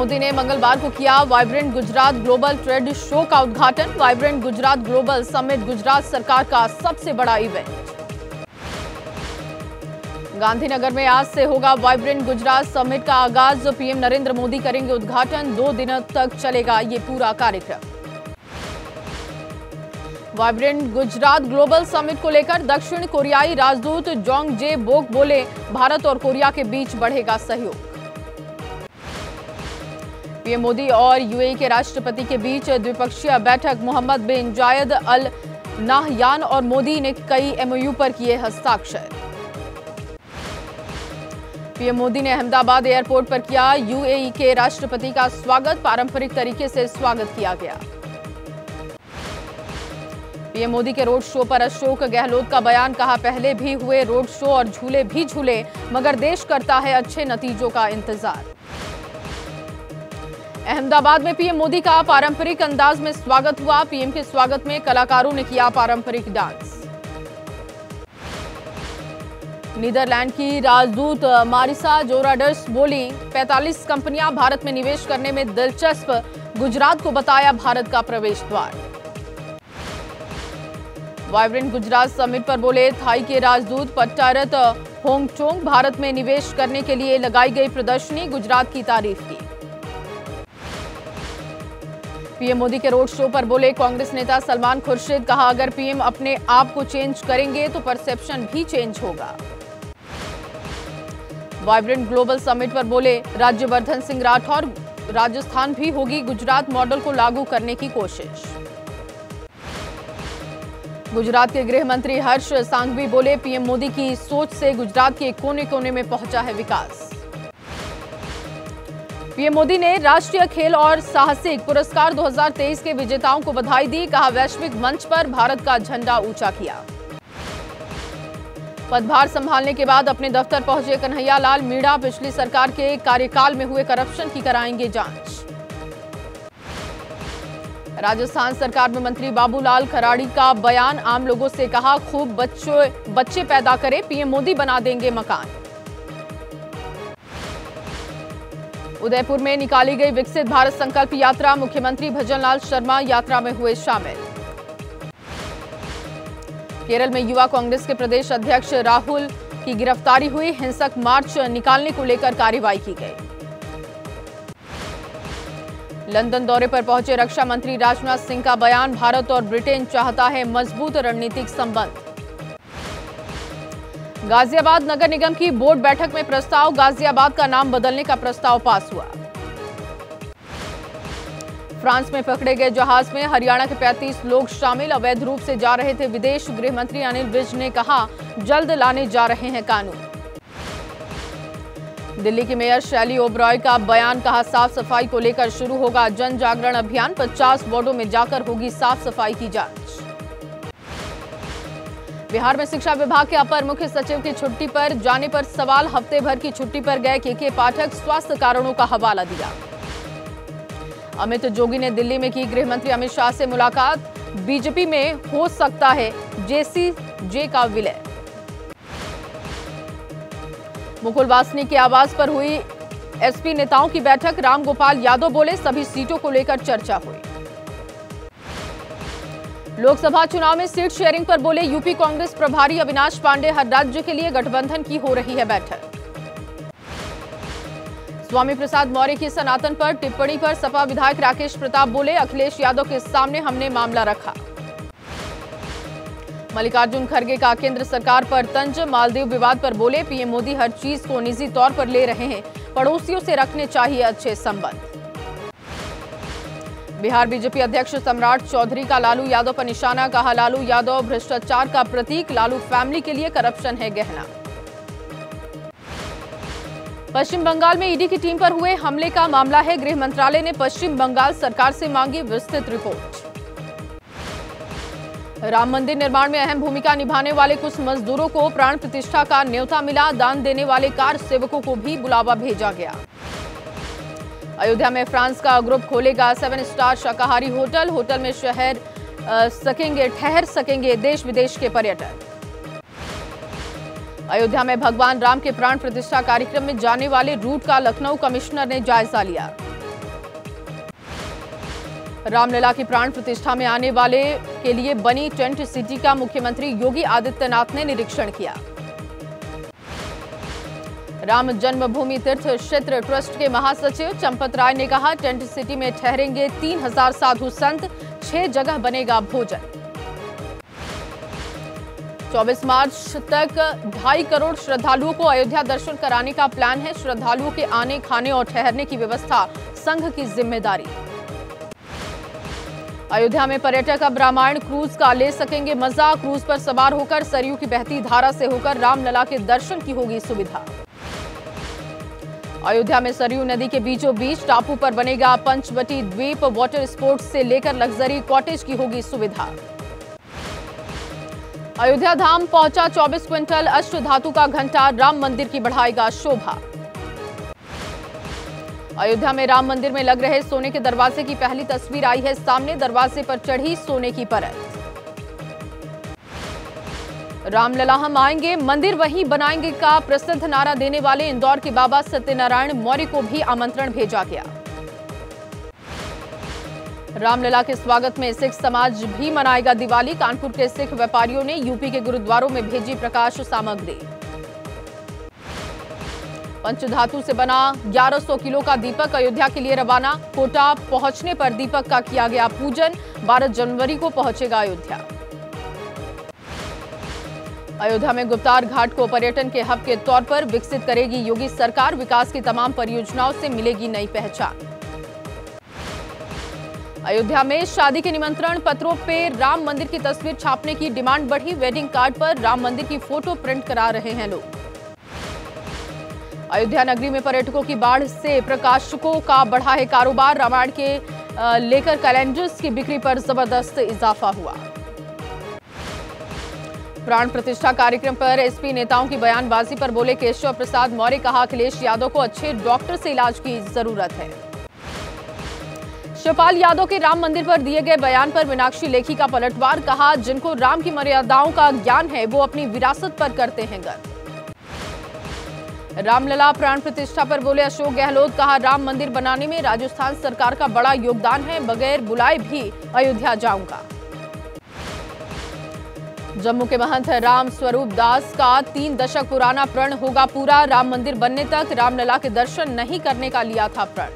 मोदी ने मंगलवार को किया vibrant Gujarat global trade show का उद्घाटन। Vibrant Gujarat global summit Gujarat सरकार का सबसे बड़ा इवेंट। गांधीनगर में आज से होगा वाइब्रेंट गुजरात समिट का आगाज। पीएम नरेंद्र मोदी करेंगे उद्घाटन। 2 दिनों तक चलेगा ये पूरा कार्यक्रम। वाइब्रेंट गुजरात ग्लोबल समिट को लेकर दक्षिण कोरियाई राजदूत जोंग जे बोक बोले, भारत और कोरिया के बीच बढ़ेगा सहयोग। पीएम मोदी और यूएई के राष्ट्रपति के बीच द्विपक्षीय बैठक। मोहम्मद बिन जायद अल नाहयान और मोदी ने कई एमओयू पर किए हस्ताक्षर। पीएम मोदी ने अहमदाबाद एयरपोर्ट पर किया यूएई के राष्ट्रपति का स्वागत। पारंपरिक तरीके से स्वागत किया गया। पीएम मोदी के रोड शो पर अशोक गहलोत का बयान, कहा पहले भी हुए रोड शो और झूले भी झूले, मगर देश करता है अच्छे नतीजों का इंतजार। अहमदाबाद में पीएम मोदी का पारंपरिक अंदाज में स्वागत हुआ। पीएम के स्वागत में कलाकारों ने किया पारंपरिक डांस। नीदरलैंड की राजदूत मारिसा जोराडर्स बोली, 45 कंपनियां भारत में निवेश करने में दिलचस्प। गुजरात को बताया भारत का प्रवेश द्वार। वाइब्रेंट गुजरात समिट पर बोले थाई के राजदूत पट्टारत होंगचोंग, भारत में निवेश करने के लिए लगाई गई प्रदर्शनी, गुजरात की तारीफ की। पीएम मोदी के रोड शो पर बोले कांग्रेस नेता सलमान खुर्शीद, कहा अगर पीएम अपने आप को चेंज करेंगे तो परसेप्शन भी चेंज होगा। वाइब्रेंट ग्लोबल समिट पर बोले राज्यवर्धन सिंह राठौर, राजस्थान भी होगी गुजरात मॉडल को लागू करने की कोशिश। गुजरात के गृह मंत्री हर्ष सांघवी बोले, पीएम मोदी की सोच से गुजरात के कोने कोने में पहुंचा है विकास। पीएम मोदी ने राष्ट्रीय खेल और साहसिक पुरस्कार 2023 के विजेताओं को बधाई दी, कहा वैश्विक मंच पर भारत का झंडा ऊंचा किया। पदभार संभालने के बाद अपने दफ्तर पहुंचे कन्हैया लाल मीणा, पिछली सरकार के कार्यकाल में हुए करप्शन की कराएंगे जांच। राजस्थान सरकार में मंत्री बाबूलाल खराड़ी का बयान, आम लोगों से कहा खूब बच्चे पैदा करें, पीएम मोदी बना देंगे मकान। उदयपुर में निकाली गई विकसित भारत संकल्प यात्रा, मुख्यमंत्री भजनलाल शर्मा यात्रा में हुए शामिल। केरल में युवा कांग्रेस के प्रदेश अध्यक्ष राहुल की गिरफ्तारी हुई, हिंसक मार्च निकालने को लेकर कार्रवाई की गई। लंदन दौरे पर पहुंचे रक्षा मंत्री राजनाथ सिंह का बयान, भारत और ब्रिटेन चाहता है मजबूत रणनीतिक संबंध। गाजियाबाद नगर निगम की बोर्ड बैठक में प्रस्ताव, गाजियाबाद का नाम बदलने का प्रस्ताव पास हुआ। फ्रांस में पकड़े गए जहाज में हरियाणा के 35 लोग शामिल, अवैध रूप से जा रहे थे विदेश। गृह मंत्री अनिल विज ने कहा जल्द लाने जा रहे हैं कानून। दिल्ली की मेयर शैली ओबरॉय का बयान, कहा साफ सफाई को लेकर शुरू होगा जन जागरण अभियान, 50 वार्डों में जाकर होगी साफ सफाई की जांच। बिहार में शिक्षा विभाग के अपर मुख्य सचिव की छुट्टी पर जाने पर सवाल, हफ्ते भर की छुट्टी पर गए के पाठक, स्वास्थ्य कारणों का हवाला दिया। अमित जोगी ने दिल्ली में की गृह मंत्री अमित शाह से मुलाकात, बीजेपी में हो सकता है जेसीजे का विलय। मुकुल वासनिक के आवास पर हुई एसपी नेताओं की बैठक, रामगोपाल यादव बोले सभी सीटों को लेकर चर्चा हुई। लोकसभा चुनाव में सीट शेयरिंग पर बोले यूपी कांग्रेस प्रभारी अविनाश पांडे, हर राज्य के लिए गठबंधन की हो रही है बैठक। स्वामी प्रसाद मौर्य की सनातन पर टिप्पणी पर सपा विधायक राकेश प्रताप बोले, अखिलेश यादव के सामने हमने मामला रखा। मल्लिकार्जुन खड़गे का केंद्र सरकार पर तंज, मालदीव विवाद पर बोले पीएम मोदी हर चीज को निजी तौर पर ले रहे हैं, पड़ोसियों से रखने चाहिए अच्छे संबंध। बिहार बीजेपी अध्यक्ष सम्राट चौधरी का लालू यादव पर निशाना, कहा लालू यादव भ्रष्टाचार का प्रतीक, लालू फैमिली के लिए करप्शन है गहना। पश्चिम बंगाल में ईडी की टीम पर हुए हमले का मामला है, गृह मंत्रालय ने पश्चिम बंगाल सरकार से मांगी विस्तृत रिपोर्ट। राम मंदिर निर्माण में अहम भूमिका निभाने वाले कुछ मजदूरों को प्राण प्रतिष्ठा का न्योता मिला, दान देने वाले कार सेवकों को भी बुलावा भेजा गया। अयोध्या में फ्रांस का ग्रुप खोलेगा 7 स्टार शाकाहारी होटल, होटल में ठहर सकेंगे देश विदेश के पर्यटक। अयोध्या में भगवान राम के प्राण प्रतिष्ठा कार्यक्रम में जाने वाले रूट का लखनऊ कमिश्नर ने जायजा लिया। रामलला की प्राण प्रतिष्ठा में आने वाले के लिए बनी टेंट सिटी का मुख्यमंत्री योगी आदित्यनाथ ने निरीक्षण किया। राम जन्मभूमि तीर्थ क्षेत्र ट्रस्ट के महासचिव चंपत राय ने कहा, टेंट सिटी में ठहरेंगे 3000 साधु संत, 6 जगह बनेगा भोजन। 24 मार्च तक 2.5 करोड़ श्रद्धालुओं को अयोध्या दर्शन कराने का प्लान है। श्रद्धालुओं के आने, खाने और ठहरने की व्यवस्था संघ की जिम्मेदारी। अयोध्या में पर्यटक अब रामायण क्रूज का ले सकेंगे मजा। क्रूज पर सवार होकर सरयू की बहती धारा से होकर रामलला के दर्शन की होगी सुविधा। अयोध्या में सरयू नदी के बीचों बीच टापू पर बनेगा पंचवटी द्वीप। वाटर स्पोर्ट्स से लेकर लग्जरी कॉटेज की होगी सुविधा। अयोध्या धाम पहुंचा 24 क्विंटल अष्ट धातु का घंटा, राम मंदिर की बढ़ाएगा शोभा। अयोध्या में राम मंदिर में लग रहे सोने के दरवाजे की पहली तस्वीर आई है सामने। दरवाजे पर चढ़ी सोने की परत। रामलला हम आएंगे, मंदिर वहीं बनाएंगे का प्रसिद्ध नारा देने वाले इंदौर के बाबा सत्यनारायण मौर्य को भी आमंत्रण भेजा गया। रामलला के स्वागत में सिख समाज भी मनाएगा दिवाली। कानपुर के सिख व्यापारियों ने यूपी के गुरुद्वारों में भेजी प्रकाश सामग्री। पंचधातु से बना 1100 किलो का दीपक अयोध्या के लिए रवाना। कोटा पहुंचने पर दीपक का किया गया पूजन। 12 जनवरी को पहुंचेगा अयोध्या। अयोध्या में गुप्तार घाट को पर्यटन के हब के तौर पर विकसित करेगी योगी सरकार। विकास की तमाम परियोजनाओं से मिलेगी नई पहचान। अयोध्या में शादी के निमंत्रण पत्रों पे राम मंदिर की तस्वीर छापने की डिमांड बढ़ी। वेडिंग कार्ड पर राम मंदिर की फोटो प्रिंट करा रहे हैं लोग। अयोध्या नगरी में पर्यटकों की बाढ़ से प्रकाशकों का बढ़ा है कारोबार। रामायण के लेकर कैलेंडर्स की बिक्री पर जबरदस्त इजाफा हुआ। प्राण प्रतिष्ठा कार्यक्रम पर एसपी नेताओं की बयानबाजी पर बोले केशव प्रसाद मौर्य। कहा, अखिलेश यादव को अच्छे डॉक्टर से इलाज की जरूरत है। शिवपाल यादव के राम मंदिर पर दिए गए बयान पर मीनाक्षी लेखी का पलटवार। कहा, जिनको राम की मर्यादाओं का ज्ञान है वो अपनी विरासत पर करते हैं गर्व। रामलला प्राण प्रतिष्ठा पर बोले अशोक गहलोत। कहा, राम मंदिर बनाने में राजस्थान सरकार का बड़ा योगदान है। बगैर बुलाए भी अयोध्या जाऊंगा। जम्मू के महंत राम स्वरूप दास का 3 दशक पुराना प्रण होगा पूरा। राम मंदिर बनने तक रामलला के दर्शन नहीं करने का लिया था प्रण।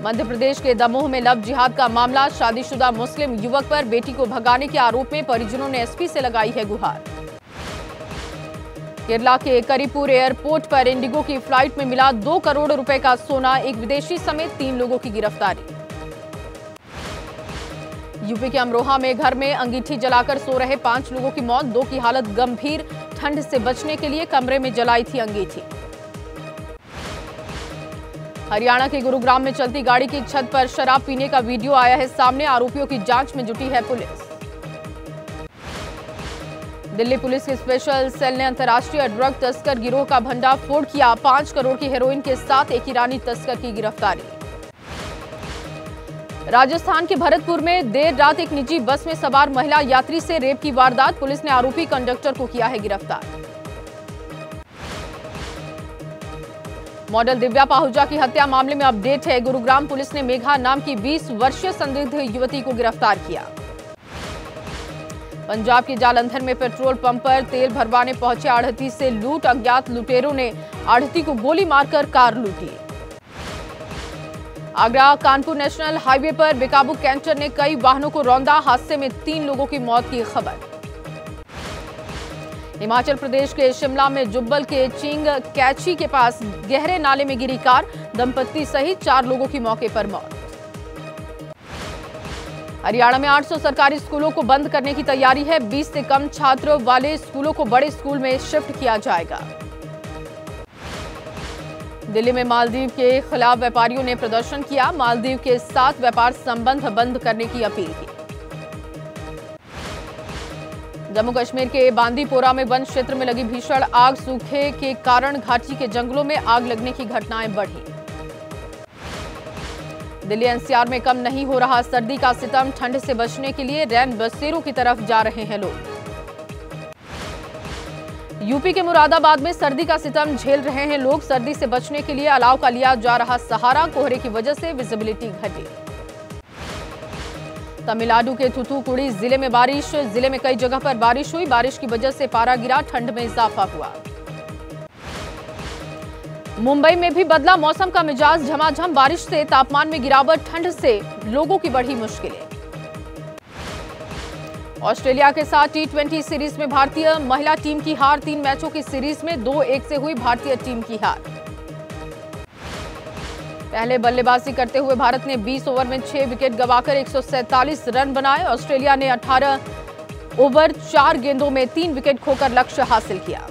मध्य प्रदेश के दमोह में लव जिहाद का मामला। शादीशुदा मुस्लिम युवक पर बेटी को भगाने के आरोप में परिजनों ने एसपी से लगाई है गुहार। केरला के करीपुर एयरपोर्ट पर इंडिगो की फ्लाइट में मिला 2 करोड़ रुपए का सोना। एक विदेशी समेत 3 लोगों की गिरफ्तारी। यूपी के अमरोहा में घर में अंगीठी जलाकर सो रहे 5 लोगों की मौत। 2 की हालत गंभीर। ठंड से बचने के लिए कमरे में जलाई थी अंगीठी। हरियाणा के गुरुग्राम में चलती गाड़ी की छत पर शराब पीने का वीडियो आया है सामने। आरोपियों की जांच में जुटी है पुलिस। दिल्ली पुलिस के स्पेशल सेल ने अंतर्राष्ट्रीय ड्रग तस्कर गिरोह का भंडाफोड़ किया। 5 करोड़ की हेरोइन के साथ एक ईरानी तस्कर की गिरफ्तारी। राजस्थान के भरतपुर में देर रात एक निजी बस में सवार महिला यात्री से रेप की वारदात। पुलिस ने आरोपी कंडक्टर को किया है गिरफ्तार। मॉडल दिव्या पाहुजा की हत्या मामले में अपडेट है। गुरुग्राम पुलिस ने मेघा नाम की 20 वर्षीय संदिग्ध युवती को गिरफ्तार किया। पंजाब के जालंधर में पेट्रोल पंप पर तेल भरवाने पहुंचे आढ़ती से लूट। अज्ञात लुटेरों ने आढ़ती को गोली मारकर कार लूटी। आगरा कानपुर नेशनल हाईवे पर बेकाबू कैंटर ने कई वाहनों को रौंदा। हादसे में 3 लोगों की मौत की खबर। हिमाचल प्रदेश के शिमला में जुब्बल के चिंग कैची के पास गहरे नाले में गिरी कार। दंपत्ति सहित 4 लोगों की मौके पर मौत। हरियाणा में 800 सरकारी स्कूलों को बंद करने की तैयारी है। 20 से कम छात्र वाले स्कूलों को बड़े स्कूल में शिफ्ट किया जाएगा। दिल्ली में मालदीव के खिलाफ व्यापारियों ने प्रदर्शन किया। मालदीव के साथ व्यापार संबंध बंद करने की अपील की। जम्मू कश्मीर के बांदीपोरा में वन क्षेत्र में लगी भीषण आग। सूखे के कारण घाटी के जंगलों में आग लगने की घटनाएं बढ़ी। दिल्ली एनसीआर में कम नहीं हो रहा सर्दी का सितम। ठंड से बचने के लिए रैन बसेरों की तरफ जा रहे हैं लोग। यूपी के मुरादाबाद में सर्दी का सितम झेल रहे हैं लोग। सर्दी से बचने के लिए अलाव का लिया जा रहा सहारा। कोहरे की वजह से विजिबिलिटी घटी। तमिलनाडु के थूथुकुड़ी जिले में बारिश, जिले में कई जगह पर बारिश हुई। बारिश की वजह से पारा गिरा, ठंड में इजाफा हुआ। मुंबई में भी बदला मौसम का मिजाज, झमाझम बारिश से तापमान में गिरावट, ठंड से लोगों की बढ़ी मुश्किलें। ऑस्ट्रेलिया के साथ टी20 सीरीज में भारतीय महिला टीम की हार, 3 मैचों की सीरीज में 2-1 से हुई भारतीय टीम की हार। पहले बल्लेबाजी करते हुए भारत ने 20 ओवर में 6 विकेट गंवाकर 147 रन बनाए। ऑस्ट्रेलिया ने 18 ओवर 4 गेंदों में 3 विकेट खोकर लक्ष्य हासिल किया।